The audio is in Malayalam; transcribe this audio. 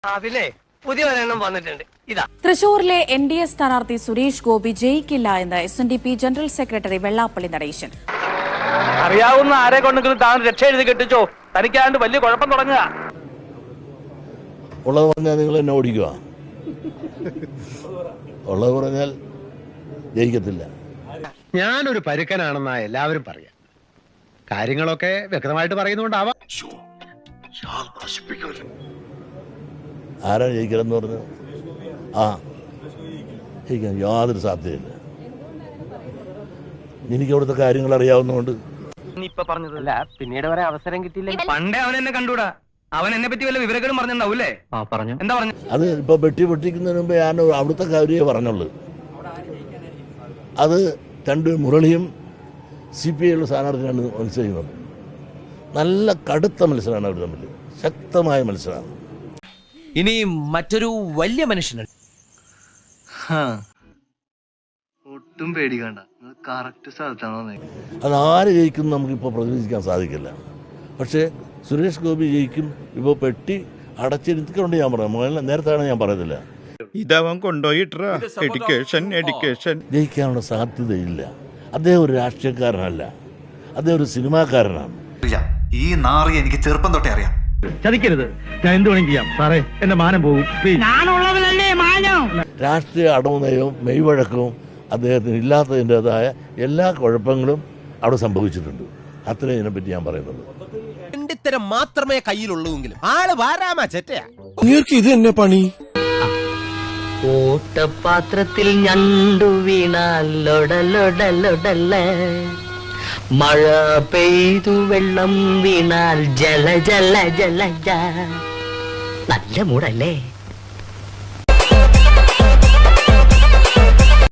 പിന്നെ പുതിയ ഒരെണ്ണം വന്നിട്ടുണ്ട്. ഇതാ തൃശൂരിലെ NDA സ്ഥാനാർത്ഥി സുരേഷ് ഗോപി ജയിക്കില്ല എന്ന് SNDP general secretary Vellappally Natesan. അറിയാവുന്ന ആരെ കൊണ്ടെങ്കിലും താൻ രക്ഷ എഴുതി കെട്ടിച്ചോ, തനിക്കാണ്ട് വലിയ കുഴപ്പം തുടങ്ങുക. ഉള്ളത് പറഞ്ഞാൽ നിങ്ങൾ എന്നെ ഓടിക്കുക, ഉള്ളത് പറഞ്ഞാൽ ജയിക്കത്തില്ല. ഞാനൊരു പരുക്കനാണെന്നാ എല്ലാവരും പറയാം. കാര്യങ്ങളൊക്കെ വ്യക്തമായിട്ട് പറയുന്നുകൊണ്ടാവാം. ആരാ ജയിക്കലെന്ന് പറഞ്ഞു? ജയിക്കാൻ യാതൊരു സാധ്യതയില്ല. എനിക്ക് അവിടുത്തെ കാര്യങ്ങൾ അറിയാവുന്നതുകൊണ്ട്. പറഞ്ഞതല്ല, പിന്നീട് വരെ അവസരം കിട്ടിയില്ല. പണ്ടേ അവൻ എന്നെ കണ്ടൂടാ. അവൻ എന്നെ പറ്റി വല്ല വിവരങ്ങളും പറഞ്ഞിട്ടുണ്ടാവൂലേ? പറഞ്ഞു. എന്താ പറഞ്ഞു? അത് ഇപ്പൊ പൊട്ടിക്കുന്നതിന് മുമ്പ് ഞാൻ അവിടുത്തെ കാര്യമേ പറഞ്ഞുള്ളൂ. അത് രണ്ട് മുരളിയും CPI സ്ഥാനാർത്ഥിയാണ് മത്സരിക്കുന്നത്. നല്ല കടുത്ത മത്സരമാണ് അവർ തമ്മിൽ, ശക്തമായ മത്സരമാണ്. ഇനി മറ്റൊരു വലിയ മനുഷ്യനുണ്ട്. ഒട്ടും പേടിക്കണ്ട, കറക്റ്റ് സ്ഥലത്താണ്. അത് ആര് ജയിക്കും നമുക്കിപ്പോൾ പ്രവചിക്കാൻ സാധിക്കില്ല. പക്ഷേ സുരേഷ് ഗോപി ജയിക്കും. ഇപ്പോൾ പെട്ടി അടച്ചിരുത്തിക്കൊണ്ട് ഞാൻ പറയാം, നേരത്താണ് ഞാൻ പറയത്തില്ല. ഇതവൻ കൊണ്ടുപോയിട്ടാ എഡ്യൂക്കേഷൻ ജയിക്കാനുള്ള സാധ്യതയില്ല. അദ്ദേഹം ഒരു രാഷ്ട്രീയക്കാരനല്ല, അദ്ദേഹം ഒരു സിനിമാക്കാരനാണ്. ഈ നാറി എനിക്ക് ചെറുപ്പം തൊട്ടേ അറിയാം. ചതിക്കരുത്, ഞാൻ എന്ത് വേണമെങ്കിലും ചെയ്യാം സാറേ, എന്റെ മാനം പോകും. രാഷ്ട്രീയ അടവുനയവും മെയ്വഴക്കവും അദ്ദേഹത്തിന് ഇല്ലാത്തതിൻ്റെതായ എല്ലാ കുഴപ്പങ്ങളും അവിടെ സംഭവിച്ചിട്ടുണ്ട്. അത്രേ ഇതിനെപ്പറ്റി ഞാൻ പറയുന്നത്. രണ്ടിത്തരം മാത്രമേ കയ്യിലുള്ളൂവെങ്കിലും ആള് വാരാമാ ചെറ്റയാ. ഇത് തന്നെ പണി. ഓട്ടപാത്രത്തിൽ ഞണ്ടു വീണാലൊടലൊടലൊടല, മഴ പെയ്തു വെള്ളം വീണാൽ ജല ജല ജല. നല്ല മൂടല്ലേ?